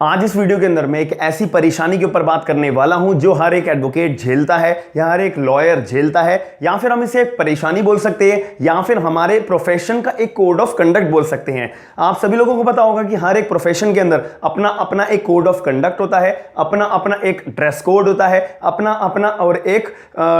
आज इस वीडियो के अंदर मैं एक ऐसी परेशानी के ऊपर बात करने वाला हूं जो हर एक एडवोकेट झेलता है या हर एक लॉयर झेलता है, या फिर हम इसे एक परेशानी बोल सकते हैं या फिर हमारे प्रोफेशन का एक कोड ऑफ कंडक्ट बोल सकते हैं। आप सभी लोगों को पता होगा कि हर एक प्रोफेशन के अंदर अपना अपना एक कोड ऑफ कंडक्ट होता है, अपना अपना एक ड्रेस कोड होता है, अपना अपना और एक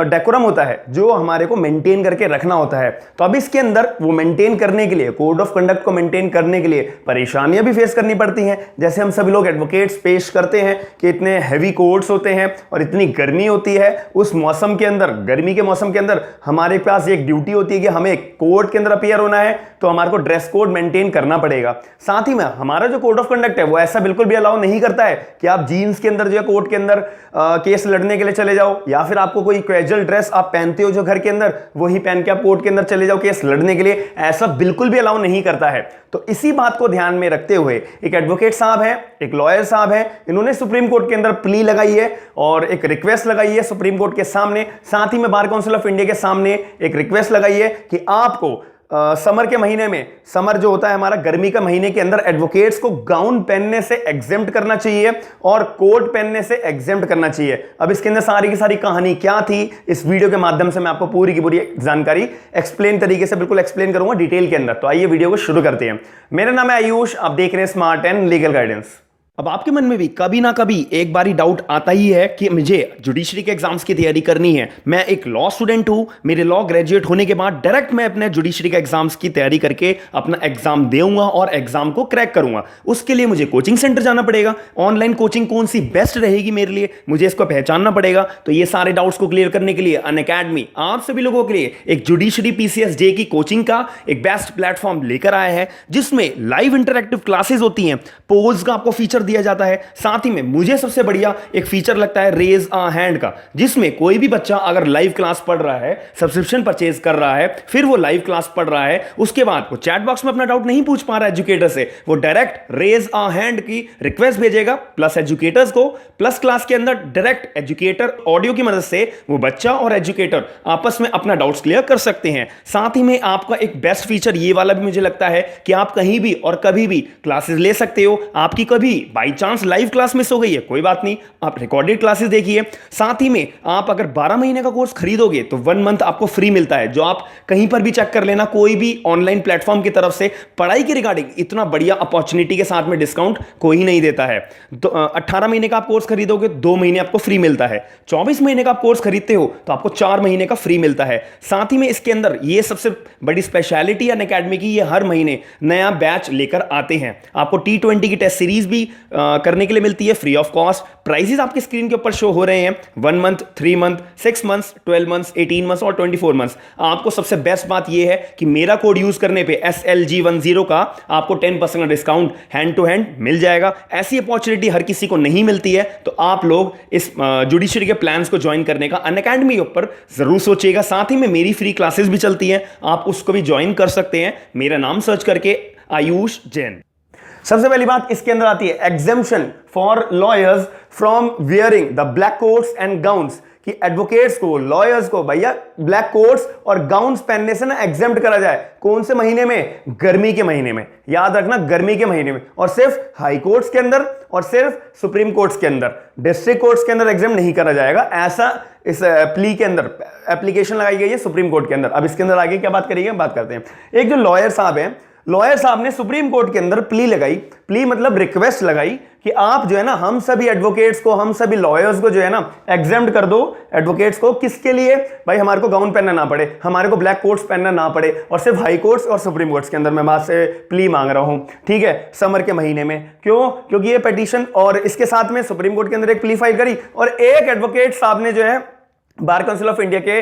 डेकोरम होता है जो हमारे को मेंटेन करके रखना होता है। तो अब इसके अंदर वो मेंटेन करने के लिए, कोड ऑफ कंडक्ट को मेंटेन करने के लिए परेशानियां भी फेस करनी पड़ती हैं। जैसे हम सभी लोग एडवोकेट्स पेश करते हैं कि इतने हैवी कोड्स होते हैं और इतनी गर्मी होती है, उस मौसम के अंदर, गर्मी के मौसम के अंदर हमारे पास एक ड्यूटी होती है कि हमें कोर्ट के अंदर अपीयर होना है, तो हमारे को ड्रेस कोड मेंटेन करना पड़ेगा। साथ ही में हमारा जो कोड ऑफ कंडक्ट है वो ऐसा बिल्कुल भी अलाउ नहीं करता है कि आप जीन्स के अंदर जो है कोर्ट के अंदर केस लड़ने के लिए चले जाओ, या फिर आपको कोई कैजुअल ड्रेस आप पहनते हो जो घर के अंदर, वही पहन के आप कोर्ट के अंदर चले जाओ केस लड़ने के लिए। ऐसा बिल्कुल भी अलाउ नहीं करता है। तो इसी बात को ध्यान में रखते हुए एक एडवोकेट साहब है, एक लॉयर साहब है, इन्होंने सुप्रीम कोर्ट के अंदर प्ली लगाई है और एक रिक्वेस्ट लगाई है सुप्रीम कोर्ट के सामने, साथ ही में बार काउंसिल ऑफ इंडिया के सामने एक रिक्वेस्ट लगाई है कि आपको समर के महीने में, समर जो होता है हमारा गर्मी का महीने के अंदर, एडवोकेट्स को गाउन पहनने से एग्जेम्प्ट करना चाहिए और कोट पहनने से एग्जेम्प्ट करना चाहिए। अब इसके अंदर सारी की सारी कहानी क्या थी, इस वीडियो के माध्यम से मैं आपको पूरी की पूरी जानकारी एक्सप्लेन तरीके से बिल्कुल एक्सप्लेन करूंगा डिटेल के अंदर। तो आइए वीडियो को शुरू करते हैं। मेरा नाम है आयुष, आप देख रहे हैं स्मार्ट एंड लीगल गाइडेंस। अब आपके मन में भी कभी ना कभी एक बारी डाउट आता ही है कि मुझे जुडिशरी के एग्जाम्स की तैयारी करनी है, मैं एक लॉ स्टूडेंट हूं, मेरे लॉ ग्रेजुएट होने के बाद डायरेक्ट मैं अपने जुडिशरी के एग्जाम्स की तैयारी करके अपना एग्जाम देऊंगा और एग्जाम को क्रैक करूंगा। उसके लिए मुझे कोचिंग सेंटर जाना पड़ेगा, ऑनलाइन कोचिंग कौन सी बेस्ट रहेगी मेरे लिए, मुझे इसको पहचानना पड़ेगा। तो ये सारे डाउट्स को क्लियर करने के लिए अनअकैडमी आप सभी लोगों के लिए एक जुडिशरी पीसीएस जे की कोचिंग का एक बेस्ट प्लेटफॉर्म लेकर आया है, जिसमें लाइव इंटरैक्टिव क्लासेस होती हैं, पोल्स का आपको फीचर दिया जाता है। साथ ही में मुझे सबसे बढ़िया एक फीचर लगता है रेज अ हैंड का, जिसमें कोई भी बच्चा अगर लाइव क्लास पढ़ रहा है, सब्सक्रिप्शन परचेज कर रहा है, फिर वो लाइव क्लास पढ़ रहा है, उसके बाद वो चैट बॉक्स में अपना डाउट नहीं पूछ पा रहा है एजुकेटर से, वो डायरेक्ट रेज अ हैंड की रिक्वेस्ट भेजेगा प्लस एजुकेटर्स को, प्लस क्लास के अंदर डायरेक्ट एजुकेटर ऑडियो की मदद से वो बच्चा और एजुकेटर आपस में अपना डाउट्स क्लियर कर सकते हैं। साथ ही में आपका एक बेस्ट फीचर ये वाला भी मुझे लगता है कि आप कहीं भी और कभी भी क्लासेस ले सकते हो। आपकी कभी by chance live class miss हो गई है, कोई बात नहीं, आप रिकॉर्डेड क्लासेस देखिए। साथ ही में आप अगर 12 महीने का कोर्स खरीदोगे तो 1 मंथ आपको फ्री मिलता है, जो आप कहीं पर भी चेक कर लेना, कोई भी ऑनलाइन प्लेटफॉर्म की तरफ से पढ़ाई के रिगार्डिंग इतना बढ़िया अपॉर्चुनिटी के साथ में डिस्काउंट कोई नहीं देता है। तो 18 महीने का आप कोर्स खरीदोगे 2 महीने आपको फ्री मिलता है, 24 महीने का आप कोर्स खरीदते हो तो आपको 4 महीने का फ्री मिलता है। साथ ही में इसके अंदर ये सबसे बड़ी स्पेशलिटी अनअकैडमी की, ये हर महीने नया बैच लेकर आते हैं। आपको T20 की टेस्ट सीरीज भी करने के लिए मिलती है फ्री ऑफ कॉस्ट। प्राइसेस आपके स्क्रीन के ऊपर शो हो रहे हैं, 1 month, 3 month, 6 months, 12 months, 18 months और 24 मंथ्स। आपको सबसे बेस्ट बात यह है कि मेरा कोड यूज करने पे SLG10 का आपको 10% का डिस्काउंट हैंड टू हैंड मिल जाएगा। ऐसी अपॉर्चुनिटी हर किसी को नहीं मिलती है, तो आप लोग इस जुडिशरी के प्लान्स को ज्वाइन करने का अनअकैडमी के ऊपर जरूर सोचिएगा। साथ ही में मेरी फ्री क्लासेस भी चलती हैं, आप उसको भी ज्वाइन कर सकते हैं, मेरा नाम सर्च करके आयुष जैन। सबसे पहली बात इसके अंदर आती है exemption for lawyers from wearing the black quotes and gowns, कि एडवोकेट्स को, लॉयर्स को भैया ब्लैक कोट्स और गाउन्स पहनने से ना एग्जेम्प्ट करा जाए। कौन से महीने में? गर्मी के महीने में, याद रखना, गर्मी के महीने में, और सिर्फ हाई कोर्ट्स के अंदर और सिर्फ सुप्रीम कोर्ट्स के अंदर, डिस्ट्रिक्ट कोर्ट्स के अंदर एग्जाम नहीं करा जाएगा। ऐसा इस प्ली के अंदर एप्लीकेशन लगाई गई है सुप्रीम कोर्ट के अंदर। अब इसके अंदर आगे क्या बात करेंगे, बात करते हैं। एक जो लॉयर साहब है, लॉयर साहब ने सुप्रीम कोर्ट के अंदर प्ली लगाई, प्ली मतलब रिक्वेस्ट लगाई कि आप जो है ना, हम सभी एडवोकेट्स को, हम सभी लॉयर्स को जो है ना एग्जेम्प्ट कर दो। एडवोकेट्स को किसके लिए? भाई हमारे को गाउन पहनना ना पड़े, हमारे को ब्लैक कोट्स पहनना ना पड़े, और सिर्फ हाई कोर्ट्स और सुप्रीम कोर्ट्स के अंदर मैं बात से प्ली मांग रहा हूं, ठीक है, समर के महीने में। क्यों? क्योंकि ये पिटीशन, और इसके साथ में सुप्रीम कोर्ट के अंदर एक प्ली फाइल करी, और एक एडवोकेट साहब ने जो है बार काउंसिल ऑफ इंडिया के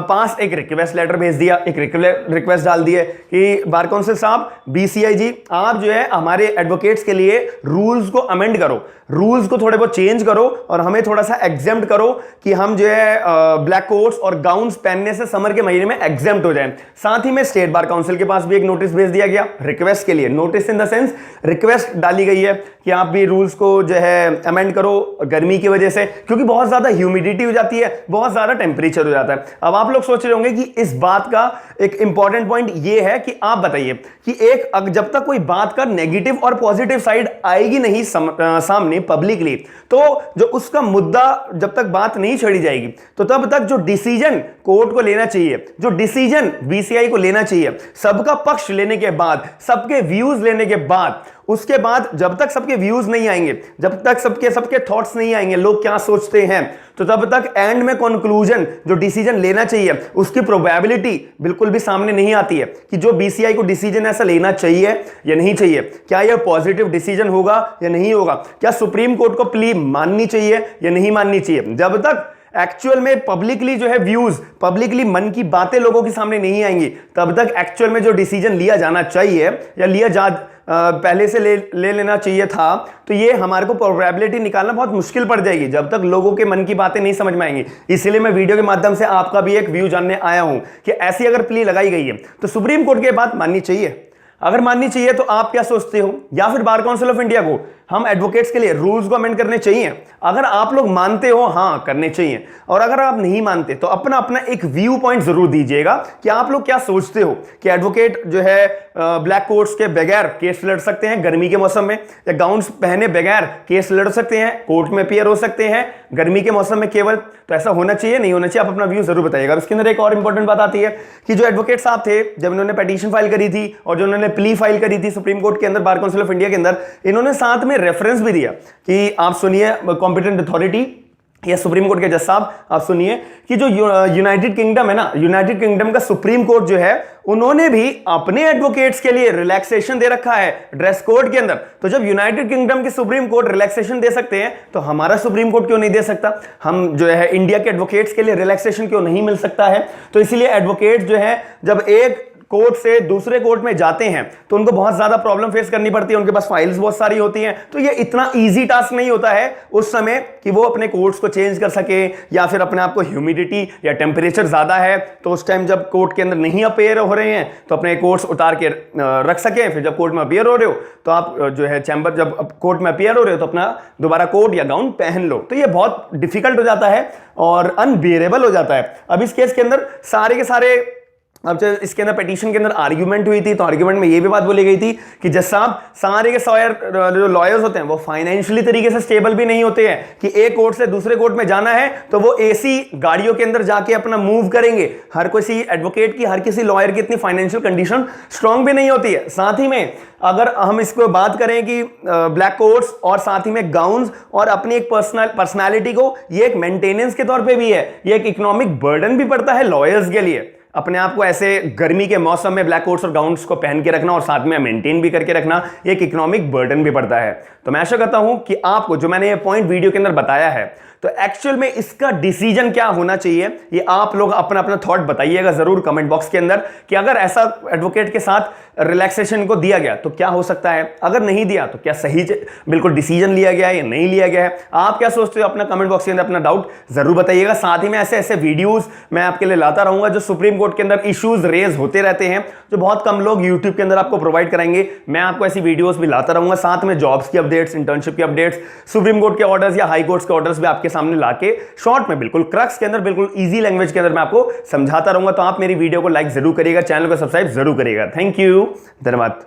पास एक रिक्वेस्ट लेटर भेज दिया, एक रिक्वेस्ट डाल दी है कि बार काउंसिल साहब, BCI जी, आप जो है हमारे एडवोकेट्स के लिए रूल्स को अमेंड करो, रूल्स को थोड़े बहुत चेंज करो और हमें थोड़ा सा एग्जेम्प्ट करो कि हम जो है ब्लैक कोट्स और गाउन्स पहनने से समर के महीने में एग्जेम्प्ट हो जाए। साथ ही में स्टेट बार काउंसिल के पास भी एक नोटिस भेज दिया गया रिक्वेस्ट के लिए। Notice in the sense request डाली गई है कि आप भी रूल्स को जो है अमेंड करो गर्मी की वजह से, क्योंकि बहुत ज्यादा ह्यूमिडिटी हो जाती है, बहुत बहुत ज्यादा टेम्परेचर हो जाता है। अब आप लोग सोच रहे होंगे कि इस बात का एक इंपॉर्टेंट पॉइंट ये है कि आप बताइए कि जब तक कोई बात का नेगेटिव और पॉजिटिव साइड आएगी नहीं सामने पब्लिकली, तो जो उसका मुद्दा जब तक बात नहीं छेड़ी जाएगी, तो तब तक जो डिसीजन कोर्ट को लेना चाहिए, जो डिसीजन बीसीआई को लेना चाहिए, सबका पक्ष लेने के बाद, सबके व्यूज लेने के बाद, उसके बाद जब तक सबके व्यूज नहीं आएंगे, जब तक सबके थॉट्स नहीं आएंगे, लोग क्या सोचते हैं, तो तब तक एंड में कंक्लूजन जो डिसीजन लेना चाहिए उसकी प्रोबेबिलिटी बिल्कुल भी सामने नहीं आती है कि जो बीसीआई को डिसीजन ऐसा लेना चाहिए या नहीं चाहिए, क्या यह पॉजिटिव डिसीजन होगा या नहीं होगा, क्या सुप्रीम कोर्ट को प्ली माननी चाहिए या नहीं माननी चाहिए। जब तक एक्चुअल में पब्लिकली जो है व्यूज, पब्लिकली मन की बातें लोगों के सामने नहीं आएंगी, तब तक एक्चुअल में जो डिसीजन लिया जाना चाहिए या पहले से ले लेना चाहिए था, तो ये हमारे को प्रोबेबिलिटी निकालना बहुत मुश्किल पड़ जाएगी जब तक लोगों के मन की बातें नहीं समझ में आएंगी। इसलिए मैं वीडियो के माध्यम से आपका भी एक व्यू जानने आया हूं कि ऐसी अगर प्ली लगाई गई है तो सुप्रीम कोर्ट की बात माननी चाहिए। अगर माननी चाहिए तो आप क्या सोचते हो, या फिर बार काउंसिल ऑफ इंडिया को हम एडवोकेट्स के लिए रूल्स को अमेंड करने चाहिए? अगर आप लोग मानते हो हाँ करने चाहिए, और अगर आप नहीं मानते तो अपना अपना एक व्यू पॉइंट जरूर दीजिएगा कि आप लोग क्या सोचते हो कि एडवोकेट जो है ब्लैक कोट्स के बगैर केस लड़ सकते हैं गर्मी के मौसम में, या गाउन्स पहने बगैर केस लड़ सकते हैं, कोर्ट में अपीयर हो सकते हैं गर्मी के मौसम में केवल, तो ऐसा होना चाहिए नहीं होना चाहिए? आप अपना व्यू जरूर बताइएगा। इसके अंदर एक और इंपॉर्टेंट बात आती है कि जो एडवोकेट साहब थे, जब इन्होंने पिटीशन फाइल करी थी और जो उन्होंने प्ली फाइल करी थी सुप्रीम कोर्ट के अंदर, बार काउंसिल ऑफ इंडिया के अंदर, इन्होंने साथ में रेफरेंस भी दिया कि आप सुनिए कॉम्पिटेंट अथॉरिटी या सुप्रीम कोर्ट के जज साहब आप सुनिए कि जो यूनाइटेड किंगडम है ना, यूनाइटेड किंगडम का सुप्रीम कोर्ट जो है, उन्होंने भी अपने एडवोकेट्स के लिए रिलैक्सेशन दे रखा है ड्रेस कोड के अंदर। तो जब यूनाइटेड किंगडम के सुप्रीम कोर्ट रिलैक्सेशन दे सकते हैं तो हमारा सुप्रीम कोर्ट क्यों नहीं दे सकता? हम जो है इंडिया के एडवोकेट्स के लिए रिलैक्सेशन क्यों नहीं मिल सकता है? तो इसलिए एडवोकेट जो है जब एक कोर्ट से दूसरे कोर्ट में जाते हैं तो उनको बहुत ज्यादा प्रॉब्लम फेस करनी पड़ती है, उनके पास फाइल्स बहुत सारी होती हैं, तो ये इतना इजी टास्क नहीं होता है उस समय कि वो अपने कोर्ट्स को चेंज कर सके, या फिर अपने आप को ह्यूमिडिटी या टेम्परेचर ज्यादा है तो उस टाइम जब कोर्ट के अंदर नहीं अपेयर हो रहे हैं तो अपने कोर्ट्स उतार के रख सके, फिर जब कोर्ट में अपेयर हो रहे हो तो आप जो है चैम्बर, जब कोर्ट में अपेयर हो रहे हो तो अपना दोबारा कोट या गाउन पहन लो। तो ये बहुत डिफिकल्ट हो जाता है और अनबियरेबल हो जाता है। अब इस केस के अंदर सारे के सारे, अब जब इसके अंदर पिटीशन के अंदर आर्ग्यूमेंट हुई थी तो आर्ग्यूमेंट में ये भी बात बोली गई थी कि जज साहब सारे के जो लॉयर्स होते हैं वो फाइनेंशियली तरीके से स्टेबल भी नहीं होते हैं कि एक कोर्ट से दूसरे कोर्ट में जाना है तो वो एसी गाड़ियों के अंदर जाके अपना मूव करेंगे। हर किसी एडवोकेट की, हर किसी लॉयर की इतनी फाइनेंशियल कंडीशन स्ट्रांग भी नहीं होती है। साथ ही में अगर हम इसको बात करें कि ब्लैक कोट्स और साथ ही में गाउन्स और अपनी एक पर्सनालिटी को, ये एक मेंटेनेंस के तौर पे भी है, ये एक इकोनॉमिक बर्डन भी पड़ता है लॉयर्स के लिए। अपने आप को ऐसे गर्मी के मौसम में ब्लैक कोट्स और गाउन्स को पहन के रखना और साथ में मेंटेन भी करके रखना, एक इकोनॉमिक बर्डन भी पड़ता है। तो मैं आशा करता हूं कि आपको जो मैंने ये पॉइंट वीडियो के अंदर बताया है, तो एक्चुअल में इसका डिसीजन क्या होना चाहिए, ये आप लोग अपना अपना थॉट बताइएगा जरूर कमेंट बॉक्स के अंदर कि अगर ऐसा एडवोकेट के साथ रिलैक्सेशन को दिया गया तो क्या हो सकता है, अगर नहीं दिया तो क्या सही बिल्कुल डिसीजन लिया गया है या नहीं लिया गया है। आप क्या सोचते हो अपना कमेंट बॉक्स के अंदर अपना डाउट जरूर बताइएगा। साथ ही में ऐसे ऐसे वीडियोस मैं आपके लिए लाता रहूंगा जो सुप्रीम कोर्ट के अंदर इश्यूज रेज होते रहते हैं, जो बहुत कम लोग यूट्यूब के अंदर आपको प्रोवाइड कराएंगे। मैं आपको ऐसी वीडियोस भी लाता रहूंगा, साथ में जॉब्स की अपडेट्स, इंटर्नशिप की अपडेट्स, सुप्रीम कोर्ट के ऑर्डर्स या हाई कोर्ट्स के ऑर्डर्स भी आपके सामने लाके शॉर्ट में बिल्कुल क्रक्स के अंदर बिल्कुल इजी लैंग्वेज के अंदर मैं आपको समझाता रहूंगा। तो आप मेरी वीडियो को लाइक जरूर करिएगा, चैनल को सब्सक्राइब जरूर करिएगा। थैंक यू, धन्यवाद।